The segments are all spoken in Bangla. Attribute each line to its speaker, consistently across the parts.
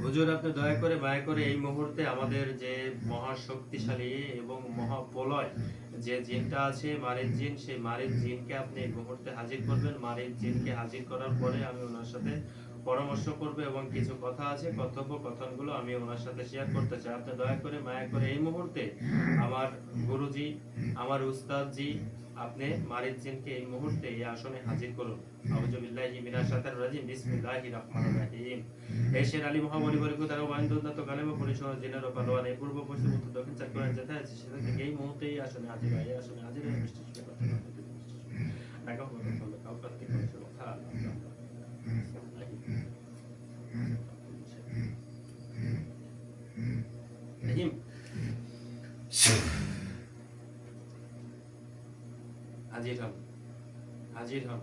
Speaker 1: হুজুর, আপনি দয়া করে মায়া করে এই মুহূর্তে আমাদের যে মহাশক্তিশালী এবং মহাপ্রলয় যে জিনটা আছে, মারিদ জিন, সেই মারিদ জিনকে আপনি এই মুহূর্তে হাজির করবেন। মারিদ জিনকে হাজির করার পরে আমি ওনার সাথে পরামর্শ করব এবং কিছু কথা আছে, কথোপকথনগুলো আমি ওনার সাথে শেয়ার করতে চাই। আপনি দয়া করে মায়া করে এই মুহূর্তে আমার গুরুজি, আমার উস্তাদজি, আপনি মারিদ জিনকে এই মুহূর্তে এই আসনে হাজির করুন। আউযু বিল্লাহি মিনাশ শাইতানির রাজিম। বিসমিল্লাহির রহমানির রহিম। এই শের আলী মহাপরিবারিক তারা ওয়াইন্দুল্লাহ কালেমা পরিসহ জিনের ও পালোয়ান এই পূর্ব পশ্চিম উত্তর দক্ষিণ চার কোণে যেটা আছে সেটা থেকে এই মুহূর্তেই আসনে হাজির হয়। এই আসনে হাজির হয়ে মিষ্টি সুখে কথা বলতে ঢাকা হতে হবে কাউকার থেকে কিছু কথা রহিম হাজির হন, হাজির হন,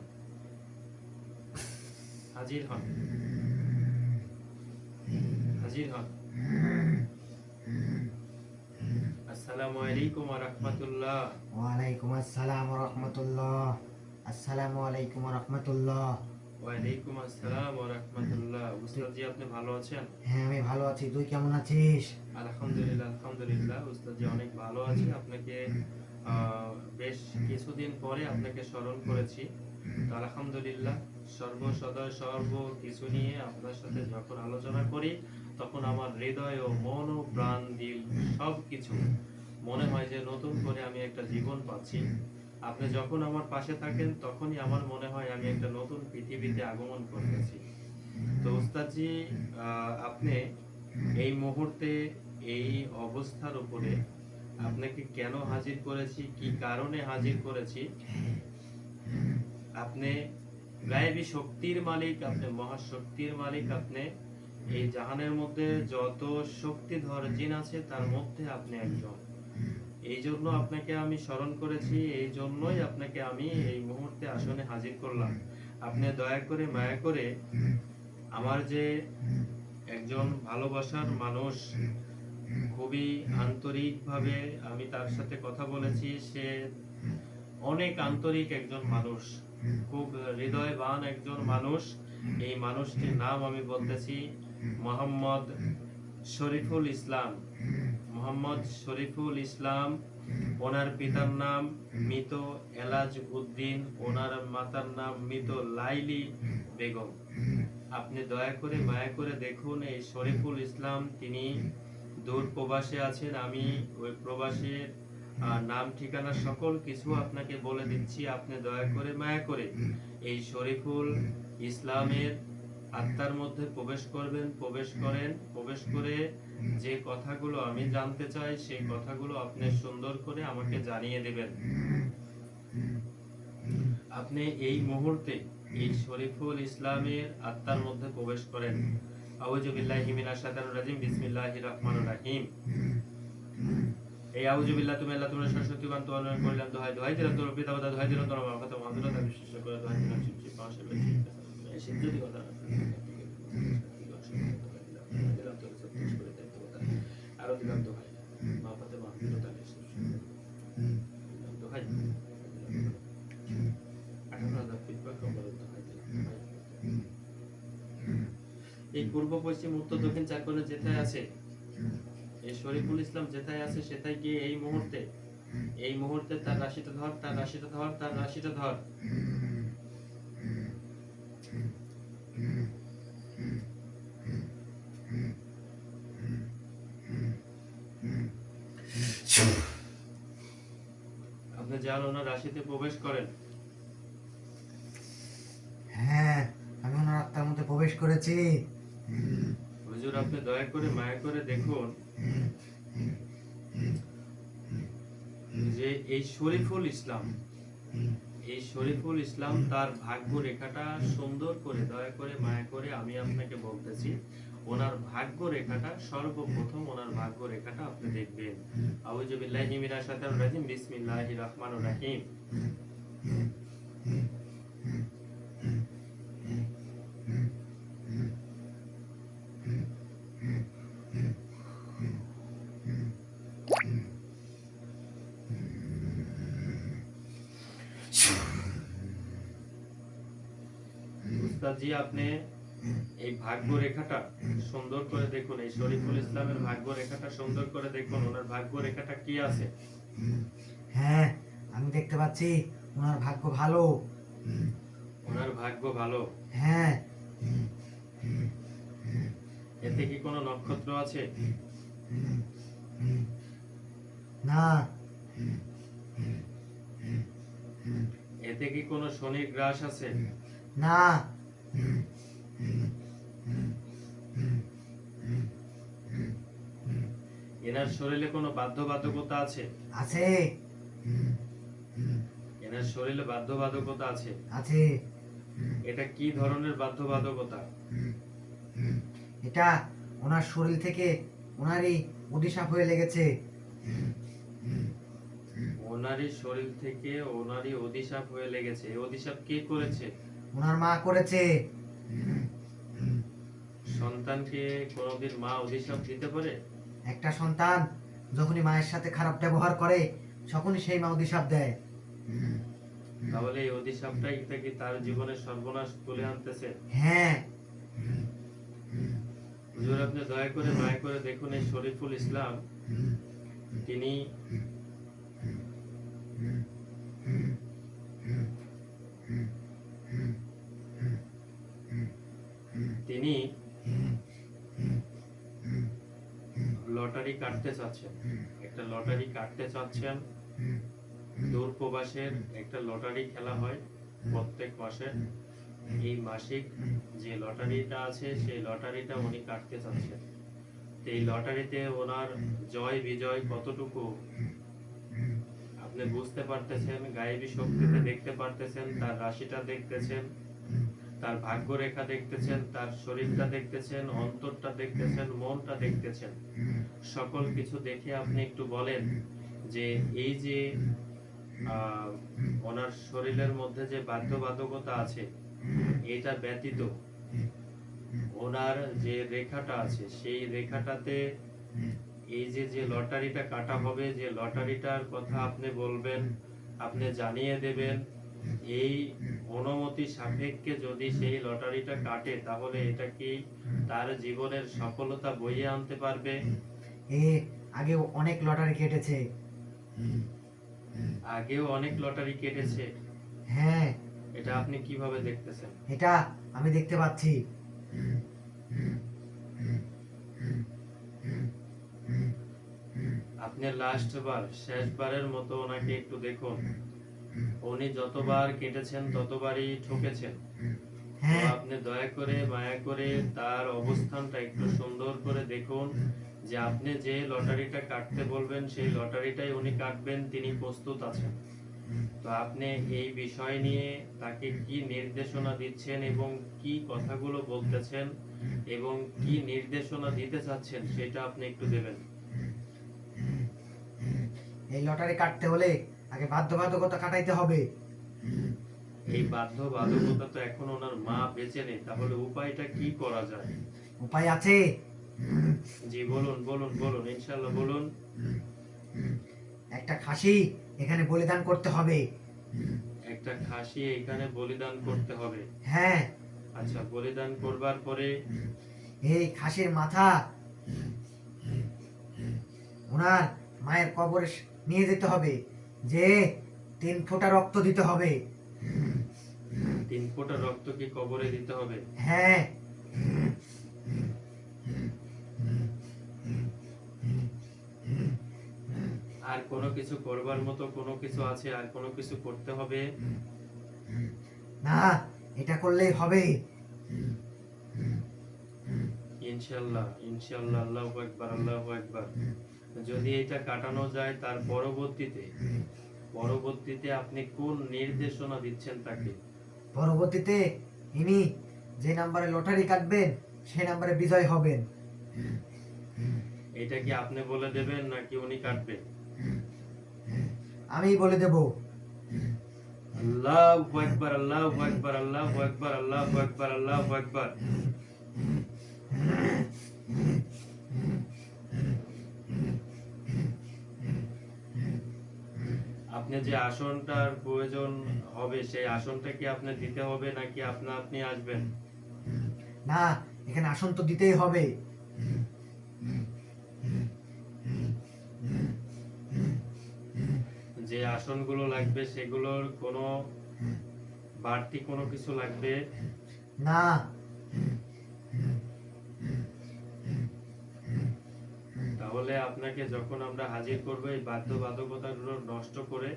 Speaker 1: হাজির হন, হাজির হন। আসসালামু আলাইকুম ওয়া রাহমাতুল্লাহ।
Speaker 2: ওয়া আলাইকুম আসসালাম ওয়া রাহমাতুল্লাহ। আসসালামু আলাইকুম ওয়া রাহমাতুল্লাহ।
Speaker 1: ওয়া আলাইকুম আসসালাম ওয়া রাহমাতুল্লাহ। উস্তাদ জি, আপনি ভালো আছেন?
Speaker 2: হ্যাঁ, আমি ভালো আছি। তুই কেমন আছিস?
Speaker 1: আলহামদুলিল্লাহ, আলহামদুলিল্লাহ। উস্তাদ জি অনেক ভালো আছি। আপনাকে বেশ কিছুদিন পরে আপনাকে স্মরণ করেছি। তো আলহামদুলিল্লাহ, সর্বসদয় সর্ব কিছু নিয়ে আপনার সাথে যখন আলোচনা করি তখন আমার হৃদয় ও মন ও প্রাণ দিল সব কিছু মনে হয় যে নতুন করে আমি একটা জীবন পাচ্ছি। আপনি যখন আমার পাশে থাকেন তখনই আমার মনে হয় আমি একটা নতুন পৃথিবীতে আগমন করতেছি। তো উস্তাদজি, আপনি এই মুহূর্তে এই অবস্থার উপরে আপনাকে কেন হাজির করেছি, কি কারণে হাজির করেছি, আপনি গায়েবী শক্তির মালিক, আপনি মহাশক্তির মালিক, আপনি এই জাহানের মধ্যে যত শক্তিধর জিন আছে তার মধ্যে আপনি একজন। এই জন্য আপনাকে আমি স্মরণ করেছি, এই জন্যই আপনাকে আমি এই মুহূর্তে আসনে হাজির করলাম। আপনি দয়া করে মায়া করে আমার যে একজন ভালোবাসার মানুষ, খুবই আন্তরিকভাবে আমি তার সাথে কথা বলেছি, সে অনেক আন্তরিক একজন মানুষ, খুব হৃদয়বান একজন মানুষ। এই মানুষটির নাম আমি বলতেছি মোহাম্মদ শরীফুল ইসলাম। মোহাম্মদ শরীফুল ইসলাম। ওনার পিতার নাম মৃত এলাজ উদ্দিন, ওনার মাতার নাম মৃত লাইলি বেগম। আপনি দয়া করে মায়া করে দেখুন, এই শরীফুল ইসলাম তিনি দূর প্রবাসে আছেন। আমি ওই প্রবাসের নাম ঠিকানা সকল কিছু আপনাকে বলে দিচ্ছি। আপনি দয়া করে মায়া করে এই শরীফুল ইসলামের আত্মার মধ্যে প্রবেশ করবেন, প্রবেশ করেন, প্রবেশ করে যে কথাগুলো আমি জানতে চাই সেই কথাগুলো আপনি সুন্দর করে আমাকে জানিয়ে দেবেন। আপনি এই মুহূর্তে এই শরীফুল ইসলামের আত্মার মধ্যে প্রবেশ করেন। আউযু বিল্লাহি মিনাশ শাইতানির রাজিম। বিসমিল্লাহির রহমানির রহিম। এই আউযু বিল্লাহ, তুমি আল্লাহ, তুমি সরস্বতীবান, তোমার নামে করিলাম দোহাই, দোহাই দিলাম তোমার পিতা মাতা, দোহাই দিলাম তোমার মাতা মহাদুরতা বিশ্বাস করে, দোহাই দিলাম শিবজি পাশে বেশি এই সিদ্ধি কথা দিলাম তোর সত্যি করে দেখতে কথা আরো দিলাম দোহাই মা পাতে মহাদুরতা বিশ্বাস দোহাই 18,000 ফিডব্যাক কম্বল দোহাই দিলাম। এই পূর্ব পশ্চিম উত্তর দক্ষিণ চার কোণে যেটাই আছে, এই শরীফুল ইসলাম যেটাই আছে সেটাই গিয়ে এই মুহূর্তে, এই মুহূর্তে তার রাশিটা ধর, তার রাশিটা ধর, তার রাশিটা ধর। আপনি যান ওনার রাশিতে প্রবেশ করেন।
Speaker 2: হ্যাঁ, আমি ওনার আত্মার মধ্যে প্রবেশ করেছি।
Speaker 1: হুজুর, আপনি দয়া করে মায়া করে দেখুন যে এই শরীফুল ইসলাম, এই শরীফুল ইসলাম তার ভাগ্য রেখাটা সুন্দর করে দয়া করে মায়া করে আমি আপনাকে বলতেছি, ওনার ভাগ্য রেখাটা সর্বপ্রথম ওনার ভাগ্য রেখাটা আপনি দেখবেন। আউযু বিল্লাহি মিনাশ শাইতানির রাজিম। বিসমিল্লাহির রহমানির রহিম। উস্তাদ জি, আপনি এই ভাগ্য রেখাটা সুন্দর করে দেখুন, এই শরীফুল ইসলামের ভাগ্য রেখাটা সুন্দর করে দেখুন, ওনার ভাগ্য রেখাটা কি আছে।
Speaker 2: হ্যাঁ, আমি দেখতে পাচ্ছি ওনার ভাগ্য ভালো।
Speaker 1: ওনার ভাগ্য ভালো।
Speaker 2: হ্যাঁ।
Speaker 1: এতে কি কোনো নক্ষত্র আছে?
Speaker 2: না।
Speaker 1: এতে কি কোনো শনির গ্রাস আছে?
Speaker 2: না।
Speaker 1: এনার শরীরে কোনো বাধ্যবাধকতা আছে?
Speaker 2: আছে।
Speaker 1: এনার শরীরে বাধ্যবাধকতা আছে?
Speaker 2: আছে।
Speaker 1: এটা কি ধরনের বাধ্যবাধকতা?
Speaker 2: এটা ওনার শরীর থেকে ওনারই অভিশাপ হয়ে লেগেছে।
Speaker 1: ওনারই শরীর থেকে ওনারই অভিশাপ হয়ে লেগেছে। এই অভিশাপ কে করেছে?
Speaker 2: ওনার মা করেছে।
Speaker 1: সন্তানকে কোনোদিন মা অভিশাপ দিতে পারে?
Speaker 2: একটা সন্তান যখনই মায়ের সাথে খারাপ ব্যবহার করে তখনই সেই মা অভিশাপ দেয়।
Speaker 1: তাহলে এই অভিশাপটাই কি তার জীবনে সর্বনাশ তুলে আনতেছে?
Speaker 2: হ্যাঁ।
Speaker 1: হুজুর, আপনি দয়া করে মায়া করে দেখুন, এই শরীফুল ইসলাম তিনি তিনি লটারি কাটতে চাচ্ছেন। একটা লটারি কাটতে চাচ্ছেন। দূর প্রবাসের একটা লটারি খেলা হয় প্রত্যেক মাসে। এই মাসিক যে লটারিটা আছে সেই লটারিটা উনি কাটতে চাচ্ছেন। তো এই লটারিতে ওনার জয় বিজয় কতটুকু আপনি বুঝতে পারতেছেন, গায়েবী শক্তিতে দেখতে পারতেছেন, তার রাশিটা দেখতেছেন, তার ভাগ্য রেখা দেখতেছেন, তার শরীরটা দেখতেছেন, অন্তরটা দেখতেছেন, মনটা দেখতেছেন। সকল কিছু দেখে আপনি একটু বলেন যে এই যে ওনার শরীরের মধ্যে যে বাধ্যবাধকতা আছে, এটা ব্যতীত ওনার যে রেখাটা আছে সেই রেখাটাতে এই যে লটারিটা কাটা হবে, যে লটারিটার কথা আপনি বলবেন, আপনি জানিয়ে দেবেন, এই অনুমতি সাপেক্ষে যদি সেই লটারিটা কাটে তাহলে এটা কি তার জীবনের সফলতা বইয়ে আনতে পারবে?
Speaker 2: আগেও অনেক লটারি কেটেছে।
Speaker 1: আগেও অনেক লটারি কেটেছে।
Speaker 2: হ্যাঁ।
Speaker 1: এটা আপনি কিভাবে দেখতেছেন?
Speaker 2: এটা আমি দেখতে পাচ্ছি।
Speaker 1: আপনি লাস্টবার শেষবারের মতো ওনাকে একটু দেখুন। উনি যতবার কেটেছেন ততবারই ঠকেছেন। তো
Speaker 2: হ্যাঁ।
Speaker 1: আপনি দয়া করে মায়া করে তার অবস্থানটা একটু সুন্দর করে দেখুন, যে আপনি যে লটারিটা কাটতে বলবেন সেই লটারিটাই উনি কাটবেন, তিনি প্রস্তুত আছেন। তো আপনি এই বিষয় নিয়ে তাকে কি নির্দেশনা দিচ্ছেন এবং কি কথাগুলো বলতেছেন এবং কি নির্দেশনা দিতে চাচ্ছেন সেটা আপনি একটু দেবেন।
Speaker 2: এই লটারি কাটতে হলে আগে বাধ্যবাধকতা কাটাইতে হবে।
Speaker 1: এই বাধ্যবাধকতা তো এখন ওনার মা বেঁচে নেই, তাহলে উপায়টা কি করা যায়?
Speaker 2: উপায় আছে।
Speaker 1: জি বলুন বলুন বলুন, ইনশাআল্লাহ বলুন।
Speaker 2: একটা খাসি এখানে বলিদান করতে হবে।
Speaker 1: একটা খাসি এখানে বলিদান করতে হবে?
Speaker 2: হ্যাঁ।
Speaker 1: আচ্ছা, বলিদান করবার পরে
Speaker 2: এই খাসির মাথা ওনার মায়ের কবরে নিয়ে যেতে হবে, যে 3 ফোঁটা রক্ত দিতে হবে।
Speaker 1: 3 ফোঁটা রক্ত কি কবরে দিতে হবে?
Speaker 2: হ্যাঁ।
Speaker 1: আর কোনো কিছু করবার মতো কোনো কিছু আছে? আর কোনো কিছু করতে হবে?
Speaker 2: না, এটা করলেই হবে।
Speaker 1: ইনশাআল্লাহ ইনশাআল্লাহ, আল্লাহু আকবার আল্লাহু আকবার। যদি এটা কাটানো যায়, তার পরবর্তীতে আপনি কোন নির্দেশনা দিচ্ছেন তাকে?
Speaker 2: পরবর্তীতে ইনি যে নাম্বারে লটারি কাটবেন সেই নাম্বারে বিজয় হবেন।
Speaker 1: এটা কি আপনি বলে দেবেন নাকি উনি কাটবেন?
Speaker 2: আমি বলে দেব।
Speaker 1: আল্লাহু আকবার আল্লাহু আকবার আল্লাহু আকবার আল্লাহু আকবার আল্লাহু আকবার। আপনি যে আসনটার প্রয়োজন হবে সেই আসনটা কি আপনি দিতে হবে নাকি আপনি আসবেন?
Speaker 2: না, এখানে আসন তো দিতেই হবে।
Speaker 1: যে আসনগুলো লাগবে সেগুলোর কোনো বাড়তি কোনো কিছু লাগবে
Speaker 2: না,
Speaker 1: তাহলে আপনাকে যখন আমরা হাজির করব এই বাধ্যবাধকতাগুলো নষ্ট করে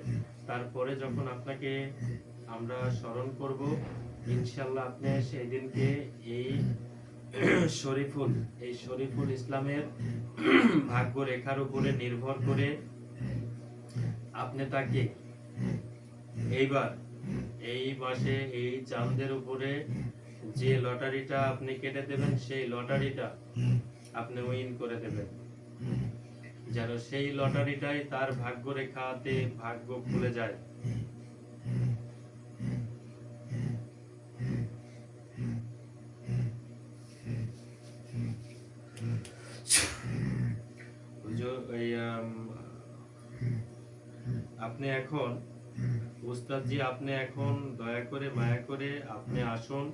Speaker 1: তারপরে যখন আপনাকে আমরা স্মরণ করব, ইনশাল্লাহ আপনি সেই দিনকে এই শরীফুল এই শরীফুল ইসলামের ভাগ্য রেখার উপরে নির্ভর করে আপনি তাকে এইবার এই মাসে এই চাঁদের উপরে যে লটারিটা আপনি কেটে দেবেন সেই লটারিটা আপনি উইন করে দেবেন, যেন সেই লটারিটাই তার ভাগ্য রেখাতে ভাগ্য খুলে যায়। আপনি এখন উস্তাদজি, আপনি এখন দয়া করে মায়া করে আপনি আসুন।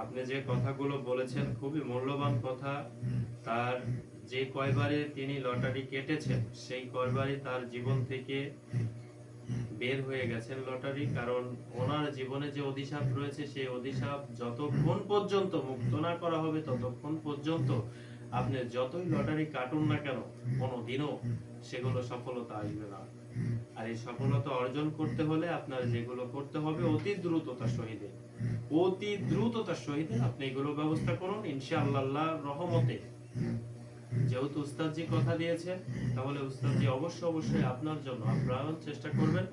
Speaker 1: আপনি যে কথাগুলো বলেছেন খুবই মূল্যবান কথা। তার যে কয়বারে তিনি লটারি কেটেছেন সেই কয়বারই তার জীবন থেকে বের হয়ে গেছেন লটারি, কারণ ওনার জীবনে যে অভিশাপ রয়েছে সেই অভিশাপ যতক্ষণ পর্যন্ত মুক্ত না করা হবে ততক্ষণ পর্যন্ত আপনি যতই লটারি কাটুন না কেন কোনোদিনও সেগুলো সফলতা আসবে না। আর এই সফলতা অর্জন করতে হলে আপনার যেগুলো করতে হবে অতি দ্রুততার সহিতে আপনি এগুলো ব্যবস্থা করুন ইনশাআল্লাহ রহমতে। যেহেতু উস্তাদজি কথা দিয়েছেন তাহলে উস্তাদজি অবশ্যই আপনার জন্য আপ্রাণ চেষ্টা করবেন,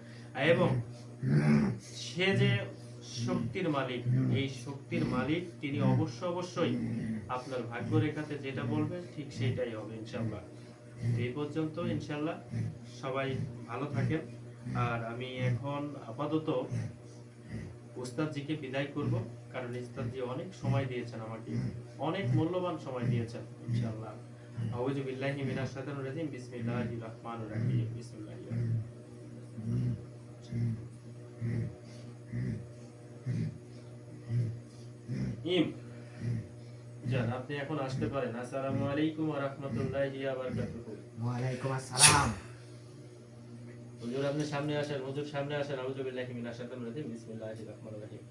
Speaker 1: এবং সে যে শক্তির মালিক, এই শক্তির মালিক তিনি অবশ্যই আপনার ভাগ্য রেখাতে যেটা বলবেন ঠিক সেটাই হবে ইনশাআল্লাহ। এই পর্যন্ত ইনশাআল্লাহ সবাই ভালো থাকেন। আর আমি এখন আপাতত উস্তাদজিকে বিদায় করব, কারণ উস্তাদজি অনেক সময় দিয়েছেন আমাকে, অনেক মূল্যবান সময় দিয়েছেন ইনশাআল্লাহ। আউযু বিল্লাহি মিনাশ শাইতানির রাজিম, বিসমিল্লাহির রহমানির রহিম, বিসমিল্লাহির ইম জান, আপনি এখন আসতে পারেন। আসসালামু আলাইকুম ওয়া রাহমাতুল্লাহি ওয়া বারাকাতুহু।
Speaker 2: ওয়া আলাইকুম আসসালাম।
Speaker 1: হুজুর আপনি সামনে আসেন, হুজুর সামনে আসেন। আউযু বিল্লাহি মিনাশ শাইতানির রাজিম, বিসমিল্লাহির রহমানির রহিম।